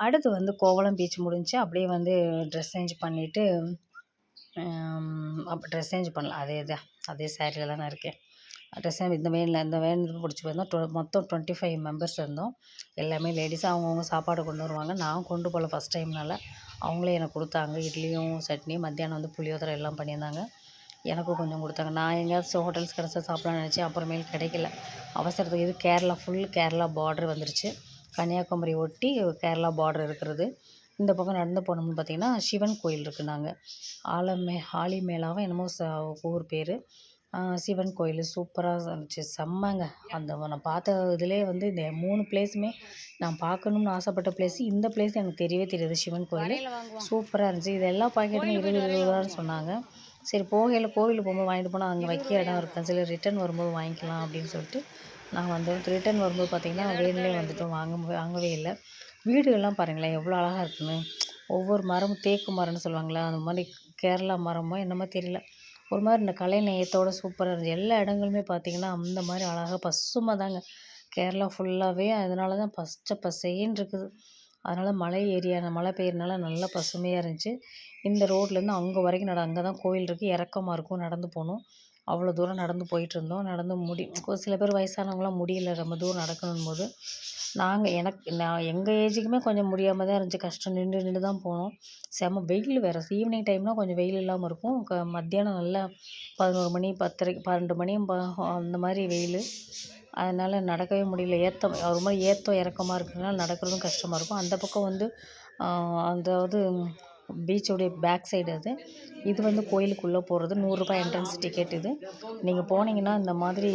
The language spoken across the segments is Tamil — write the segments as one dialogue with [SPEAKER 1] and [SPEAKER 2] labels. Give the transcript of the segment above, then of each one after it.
[SPEAKER 1] அடுத்து வந்து கோவளம் பீச் முடிஞ்சு அப்படியே வந்து ட்ரெஸ் சேஞ்ச் பண்ணிவிட்டு அப்போ ட்ரெஸ் சேஞ்ச் பண்ணலாம் அதே சாரியில் தான் நான் இருக்கேன். ட்ரெஸ் இந்த வேன் பிடிச்சி போயிருந்தோம். மொத்தம் 25 மெம்பர்ஸ் இருந்தோம். எல்லாமே லேடிஸ். அவங்கவுங்க சாப்பாடு கொண்டு வருவாங்க. நான் கொண்டு போகல ஃபஸ்ட் டைம்னால. அவங்களே எனக்கு கொடுத்தாங்க. இட்லியும் சட்னி, மத்தியானம் வந்து புளியோதரை எல்லாம் பண்ணியிருந்தாங்க. எனக்கும் கொஞ்சம் கொடுத்தாங்க. நான் எங்கேயாச்சும் ஹோட்டல்ஸ் கிடச்சா சாப்பிடலாம்னு நினச்சேன். அப்புறமேல் கிடைக்கல. அவசரத்துக்கு இது கேரளா கேரளா பார்டர் வந்துருச்சு. கன்னியாகுமரி ஒட்டி கேரளா பார்டர் இருக்கிறது. இந்த பக்கம் நடந்து போனோம்னு பார்த்திங்கன்னா சிவன் கோயில் இருக்குது. நாங்கள் ஆலிமேலாவும் என்னமோ ஊர் பேர். சிவன் கோயில் சூப்பராக இருந்துச்சு. செம்மங்க. நான் பார்த்த இதிலே வந்து இந்த 3 பிளேஸுமே நான் பார்க்கணும்னு ஆசைப்பட்ட பிளேஸு. இந்த பிளேஸ் எனக்கு தெரியவே தெரியாது. சிவன் கோயில் சூப்பராக இருந்துச்சு. இது எல்லா பாக்கெட்டுமே 20 ரூபான்னு சொன்னாங்க. சரி கோவிலுக்கு போகும்போது வாங்கிட்டு போனால் அங்கே வைக்க இடம் இருக்காது. சரி ரிட்டன் வரும்போது வாங்கிக்கலாம் அப்படின்னு சொல்லிட்டு நான் வந்தோம். ரிட்டன் வரும்போது பார்த்திங்கன்னா வேன்லேயே வந்துட்டோம். வாங்கவே இல்லை. வீடுகள்லாம் பாருங்களேன் எவ்வளோ அழகாக இருக்குன்னு. ஒவ்வொரு மரமும் தேக்கு மரம்னு சொல்லுவாங்களா, அந்த மாதிரி கேரளா மரமோ என்னமோ தெரியல, ஒரு மாதிரி இந்த கலை நயத்தோட சூப்பராக இருந்துச்சு. எல்லா இடங்களுமே பார்த்திங்கன்னா அந்த மாதிரி அழகாக பசுமை தாங்க கேரளா ஃபுல்லாகவே. அதனால தான் பச்சை பசேன்னு இருக்குது. அதனால் மழை பெய்யறனால நல்லா பசுமையாக இருந்துச்சு. இந்த ரோட்லேருந்து அங்கே வரைக்கும் அங்கே தான் கோவில் இருக்குது. இறக்கமாக இருக்கும். நடந்து போகணும். அவ்வளோ தூரம் நடந்து போயிட்டுருந்தோம். ஒரு சில பேர் வயசானவங்களாம் முடியல ரொம்ப தூரம் நடக்கணும் போது. நான் எங்கள் ஏஜுக்குமே கொஞ்சம் முடியாமல் தான் இருந்துச்சு. கஷ்டம். நின்று தான் போனோம். செம வெயில் வேறு. ஈவினிங் டைம்னால் கொஞ்சம் வெயில் இல்லாமல் இருக்கும். மத்தியானம் நல்லா 11 மணி 10:30 12 மணி அந்த மாதிரி வெயில். அதனால் நடக்கவே முடியல. ஒரு மாதிரி ஏத்தம் இறக்கமாக இருக்கிறதுனால நடக்கிறதும் கஷ்டமாக இருக்கும். அந்த பக்கம் வந்து அதாவது பீச்சோடைய பேக் சைடு அது. இது வந்து கோயிலுக்குள்ளே போகிறது. 100 ரூபாய் என்ட்ரன்ஸ் டிக்கெட் இது. நீங்கள் போனீங்கன்னா இந்த மாதிரி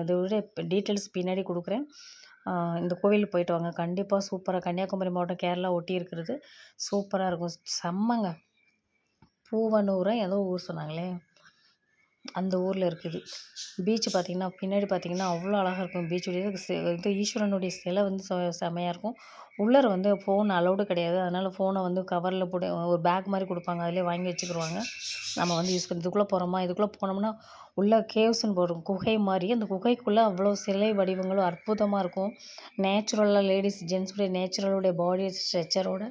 [SPEAKER 1] இதோட டீட்டெயில்ஸ் பின்னாடி கொடுக்குறேன். இந்த கோவிலுக்கு போயிட்டு வாங்க. கண்டிப்பாக சூப்பராக. கன்னியாகுமரி மாவட்டம் கேரளா ஒட்டி இருக்கிறது. சூப்பராக இருக்கும். செம்மங்க. பூவனூரா ஏதோ ஊர் சொன்னாங்களே, அந்த ஊரில் இருக்குது. பீச்சு பார்த்திங்கன்னா பின்னாடி பார்த்திங்கன்னா அவ்வளோ அழகாக இருக்கும். பீச்சுடைய இது ஈஸ்வரனுடைய சிலை வந்து செமையாக இருக்கும். உள்ளார வந்து ஃபோன் அலௌடு கிடையாது. அதனால் ஃபோனை வந்து கவரில் போட்டு ஒரு பேக் மாதிரி கொடுப்பாங்க. அதிலே வாங்கி வச்சுக்கிடுவாங்க. நம்ம வந்து யூஸ் பண்ணி இதுக்குள்ளே போனோம்னா உள்ளே கேவ்ஸ்ன்னு போடும், குகை மாதிரி. அந்த குகைக்குள்ளே அவ்வளோ சிலை வடிவங்களும் அற்புதமாக இருக்கும். நேச்சுரலாக லேடிஸ் ஜென்ஸுடைய நேச்சுரலுடைய பாடி ஸ்ட்ரக்சரோட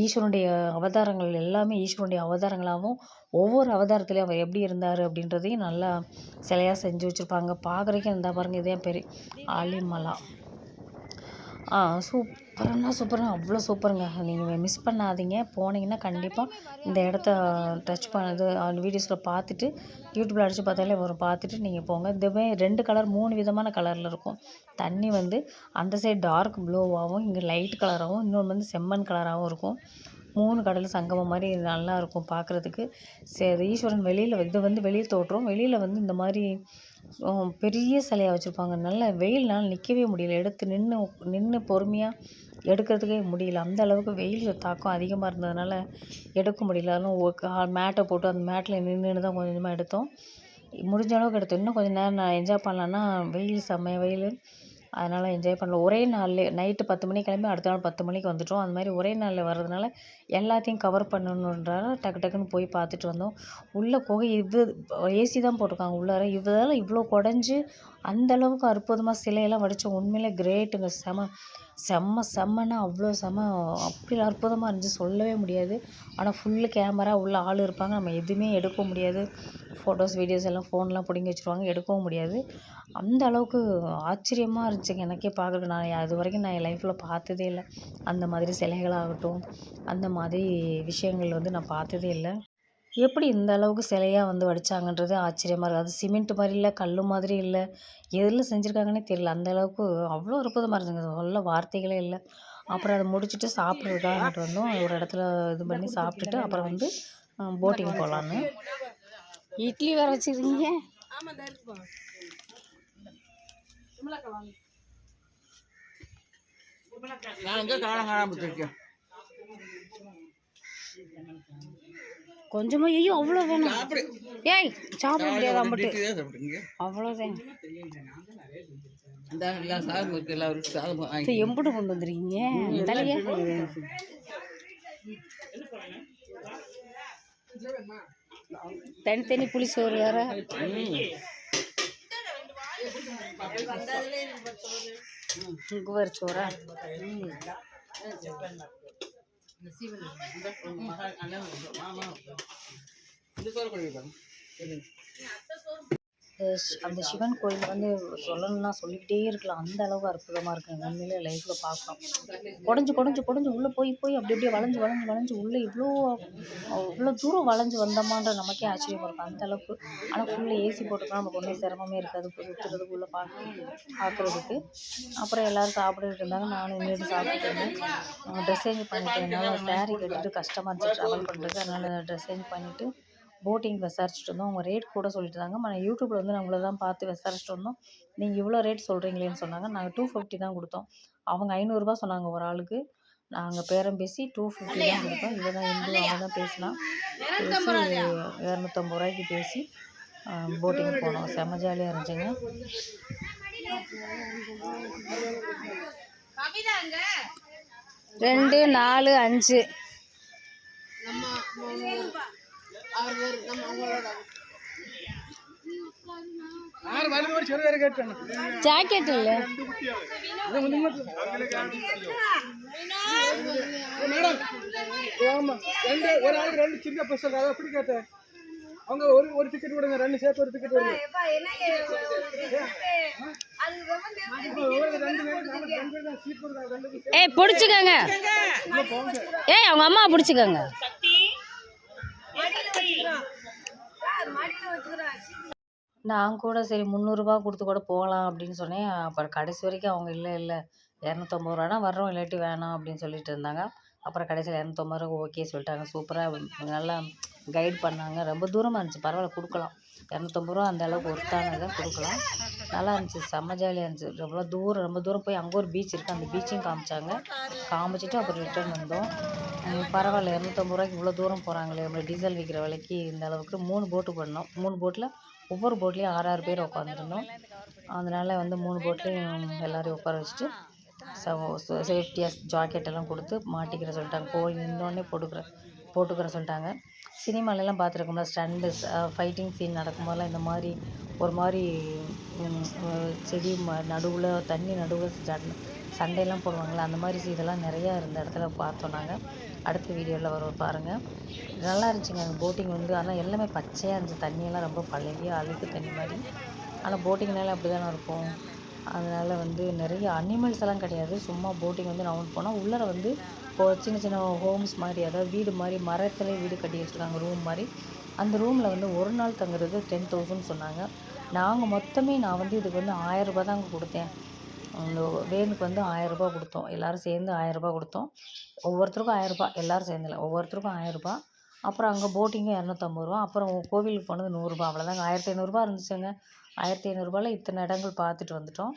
[SPEAKER 1] ஈஸ்வரனுடைய அவதாரங்கள் எல்லாமே ஈஸ்வரனுடைய அவதாரங்களாகவும், ஒவ்வொரு அவதாரத்துலேயும் அவர் எப்படி இருந்தார் அப்படின்றதையும் நல்லா சிலையாக செஞ்சு வச்சுருப்பாங்க. பார்க்குறதுக்கே இருந்தால் பாருங்கள். இதே பேர் ஆலிமலா. சூப்பருங்க. அவ்வளோ சூப்பருங்க. நீங்கள் மிஸ் பண்ணாதீங்க. போனீங்கன்னா கண்டிப்பாக இந்த இடத்த டச் பண்ணது வீடியோஸில் பார்த்துட்டு யூடியூப்பில் அடித்து பார்த்தாலே வரும். பார்த்துட்டு நீங்கள் போங்க. இதுவே 2 கலர் 3 விதமான கலரில் இருக்கும். தண்ணி வந்து அந்த சைடு டார்க் ப்ளூவாகவும், இங்கே லைட் கலராகவும், இன்னொன்று வந்து செம்மண் கலராகவும் இருக்கும். 3 கடல் சங்கமம் மாதிரி நல்லாயிருக்கும் பார்க்குறதுக்கு. சரி, ஈஸ்வரன் இது வந்து வெளியே தோற்றம். வெளியில் வந்து இந்த மாதிரி பெரிய சிலையாக வச்சுருப்பாங்க. நல்ல வெயில்னால நிற்கவே முடியல. எடுத்து நின்று பொறுமையாக எடுக்கிறதுக்கே முடியல. அந்த அளவுக்கு வெயில் தாக்கம் அதிகமாக இருந்ததுனால எடுக்க முடியல. அதனால் மேட்டை போட்டு அந்த மேட்டில் நின்று தான் கொஞ்சமாக எடுத்தோம். முடிஞ்ச அளவுக்கு எடுத்தோம். இன்னும் கொஞ்சம் நேரம் நான் என்ஜாய் பண்ணலான்னா செம்மையாக வெயில். அதனால் என்ஜாய் பண்ணல. ஒரே நாள்லே நைட்டு 10 மணிக்கு கிளம்பி அடுத்த நாள் 10 மணிக்கு வந்துட்டோம். அந்த மாதிரி ஒரே நாளில் வர்றதுனால எல்லாத்தையும் கவர் பண்ணணுன்றதால டக்குன்னு போய் பார்த்துட்டு வந்தோம். உள்ளே குகை ஏசி தான் போட்டிருக்காங்க உள்ளார. இவ்வளோ குடஞ்சி அந்தளவுக்கு அற்புதமாக சிலையெல்லாம் வடித்து உண்மையிலே கிரேட்டுங்க. செம்மன்னா அவ்வளோ அப்படி அற்புதமாக இருந்துச்சு. சொல்லவே முடியாது. ஆனால் ஃபுல்லு கேமரா உள்ள ஆள் இருப்பாங்க. நம்ம எதுவுமே எடுக்க முடியாது. ஃபோட்டோஸ் வீடியோஸ் எல்லாம் ஃபோன்லாம் பிடுங்கி வச்சுருவாங்க. எடுக்கவும் முடியாது. அந்த அளவுக்கு ஆச்சரியமாக இருந்துச்சுங்க எனக்கே பார்க்குறதுக்கு. அது வரைக்கும் நான் என் லைஃப்பில் பார்த்ததே இல்லை. அந்த மாதிரி சிலைகளாகட்டும், அந்த மாதிரி விஷயங்கள் வந்து நான் பார்த்ததே இல்லை. எப்படி இந்த அளவுக்கு சிலையாக வந்து வடித்தாங்கன்றது ஆச்சரியமாக இருக்குது. அது சிமெண்ட் மாதிரி இல்லை, கல் மாதிரி இல்லை, எதில் செஞ்சுருக்காங்கன்னே தெரியல. அந்த அளவுக்கு அவ்வளோ அற்புதமாக இருந்துங்க. சொல்ல வார்த்தைகளே இல்லை. அப்புறம் அதை முடிச்சுட்டு சாப்பிட்றதுக்காக வந்தோம். ஒரு இடத்துல இது பண்ணி சாப்பிட்டுட்டு அப்புறம் வந்து போட்டிங் போகலான்னு. இட்லி வேறு வச்சுருக்கீங்க. கொஞ்சமா ஐயோ அவ்வளோ வேணும். ஏய் சாப்பிட முடியாது. அம்பட்டு அவ்வளோதான். எம்புட்டு கொண்டு வந்துருக்கீங்க தலைய. தனி புளி சோறு வேற. குவர் சோறா. அந்த சிவன் கோயில் வந்து சொல்லணும்னா சொல்லிக்கிட்டே இருக்கலாம். அந்த அளவுக்கு அற்புதமாக இருக்குங்க. உண்மையிலே லைஃப்பில் பார்க்கலாம். குடஞ்சு குடஞ்சு குடஞ்சு உள்ளே போய் போய் அப்படி அப்படியே வளைஞ்சு வளைஞ்சு வளைஞ்சு உள்ளே இவ்வளோ தூரம் வளைஞ்சு வந்தோமான்ற நமக்கே ஆச்சரியமாக இருக்கும் அந்த அளவுக்கு. ஆனால் ஃபுல்லாக ஏசி போட்டுக்கலாம், நமக்கு ஒன்றும் சிரமமே இருக்காது சுற்றுறதுக்கு உள்ளே பார்க்குறதுக்கு. அப்புறம் எல்லோரும் சாப்பிட்டுட்டு இருந்தாங்க, நானும் இன்னும் சாப்பிட்டுட்டு இருந்தேன். ட்ரெஸ் சேஞ்ச் பண்ணிட்டு என்னால் சேரீ கட்டிட்டு கஷ்டமாக இருந்துச்சு ட்ராவல் பண்ணுறது. அதனால் ட்ரெஸ் சேஞ்ச் பண்ணிவிட்டு போட்டிங் விசாரிச்சுட்டு இருந்தோம். அவங்க ரேட் கூட சொல்லிட்டு இருந்தாங்க. நான் யூடியூப்பில் வந்து நம்மள தான் பார்த்து விசாரிச்சுட்டு வந்தோம். நீங்கள் இவ்வளோ ரேட் சொல்கிறீங்களேன்னு சொன்னாங்க. நாங்கள் 250 தான் கொடுத்தோம். அவங்க 500 சொன்னாங்க ஒரு ஆளுக்கு. நாங்கள் பேரம் பேசி 250 தான் கொடுத்தோம். இவ தான் இந்து, அவன் தான் பேசி 250 பேசி போட்டிங் போனோம். செம்ம ஜாலியாக இருந்துச்சுங்க. 2, 4, 5 ஜாக்கெட் இல்லை
[SPEAKER 2] ஒரு ஆளுக்கு 2 சின்ன பசங்க அதை அப்படி கேட்டேன். அவங்க ஒரு டிக்கெட் விடுங்க, 2 சேர்த்து ஒரு டிக்கெட் விடுங்க.
[SPEAKER 1] ஏய் பிடிச்சிக்கங்க, ஏய் அவங்க அம்மா பிடிச்சிக்கங்க. நான் கூட சரி 300 கொடுத்து கூட போகலாம் அப்படின்னு சொன்னேன். அப்புறம் கடைசி வரைக்கும் அவங்க இல்லை 250 ரூபானா வர்றோம், இல்லாட்டி வேணாம் அப்படின்னு சொல்லிட்டு இருந்தாங்க. அப்புறம் கடைசியில் 250 ஓகே சொல்லிட்டாங்க. சூப்பராக நல்லா கைட் பண்ணாங்க. ரொம்ப தூரமாக இருந்துச்சு, பரவாயில்ல கொடுக்கலாம். 250 அந்த அளவுக்கு ஒர்த்தானதை கொடுக்கலாம். நல்லா இருந்துச்சு, செம்ம ஜாலியாக இருந்துச்சு. ரொம்ப தூரம் போய் அங்கே ஒரு பீச் இருக்குது, அந்த பீச்சையும் காமிச்சிட்டு அப்புறம் ரிட்டர்ன் வந்தோம். பரவாயில்ல 250 இவ்வளோ தூரம் போகிறாங்களே, அப்படி டீசல் விற்கிற விலைக்கு இந்த அளவுக்கு 3 போட்டு பண்ணோம். 3 போட்டில் ஒவ்வொரு போட்லேயும் 6 பேர் உட்காந்துருந்தோம். அதனால் வந்து 3 போட்லேயும் எல்லோரையும் உட்கார வச்சுட்டு சேஃப்டியாக ஜாக்கெட்டெல்லாம் கொடுத்து மாட்டிக்கிற சொல்லிட்டாங்க. போய் நின்றோடனே போட்டுக்கிற சொல்லிட்டாங்க. சினிமாலெல்லாம் பார்த்துருக்கோம்ல, ஸ்டண்டு ஃபைட்டிங் சீன் நடக்கும்போதெல்லாம் இந்த மாதிரி ஒரு மாதிரி செடி நடுவில் தண்ணி நடுவில் சண்டையெல்லாம் போடுவாங்களே, அந்த மாதிரி இதெல்லாம் நிறையா இருந்த இடத்துல பார்த்தோம் நாங்கள். அடுத்த வீடியோவில் வரும் பாருங்கள். நல்லா இருந்துச்சுங்க அந்த போட்டிங் வந்து. ஆனால் எல்லாமே பச்சையாக இருந்துச்சு, தண்ணியெல்லாம் ரொம்ப பழைய அழுக்கு தண்ணி மாதிரி. ஆனால் போட்டிங்னால அப்படி தானே இருக்கும். அதனால் வந்து நிறைய அனிமல்ஸ் எல்லாம் கிடையாது, சும்மா போட்டிங் வந்து ரவுண்ட் போனால் உள்ளே வந்து சின்ன சின்ன ஹோம்ஸ் மாதிரி, அதாவது வீடு மாதிரி மரத்துலேயே வீடு கட்டி வச்சுருக்காங்க, ரூம் மாதிரி. அந்த ரூமில் வந்து ஒரு நாள் தங்குறது 10,000 சொன்னாங்க. நாங்கள் மொத்தமே நான் வந்து இதுக்கு வந்து 1000 ரூபா தாங்க கொடுத்தேன். அந்த வேனுக்கு வந்து 1000 ரூபா கொடுத்தோம். எல்லோரும் சேர்ந்து 1000 ரூபா கொடுத்தோம். ஒவ்வொருத்தருக்கும் 1000 ரூபா, எல்லோரும் சேர்ந்துல ஒவ்வொருத்தருக்கும் 1000 ரூபா. அப்புறம் அங்கே போட்டிங்கும் 250 ரூபா. அப்புறம் கோவிலுக்கு போனது 100 ரூபா. அவ்வளோதாங்க, 1500 ரூபா இருந்துச்சுங்க. 1500 ரூபாயில் இத்தனை இடங்கள் பார்த்துட்டு வந்துட்டோம்.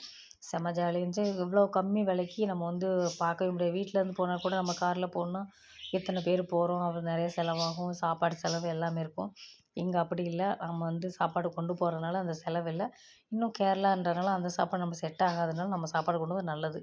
[SPEAKER 1] செம்ம ஜாலியாக இருந்துச்சு. இவ்வளோ கம்மி விலைக்கு நம்ம வந்து பார்க்கவே முடியாது. வீட்டிலேருந்து போனால் கூட நம்ம காரில் போகணுன்னா இத்தனை பேர் போகிறோம், அப்புறம் நிறைய செலவாகும், சாப்பாடு செலவு எல்லாமே இருக்கும். இங்கே அப்படி இல்லை, நம்ம வந்து சாப்பாடு கொண்டு போகிறதுனால அந்த செலவு இல்லை. இன்னும் கேரளான்றனால அந்த சாப்பாடு நம்ம செட் ஆகாதனால நம்ம சாப்பாடு கொண்டு போகிறது நல்லது.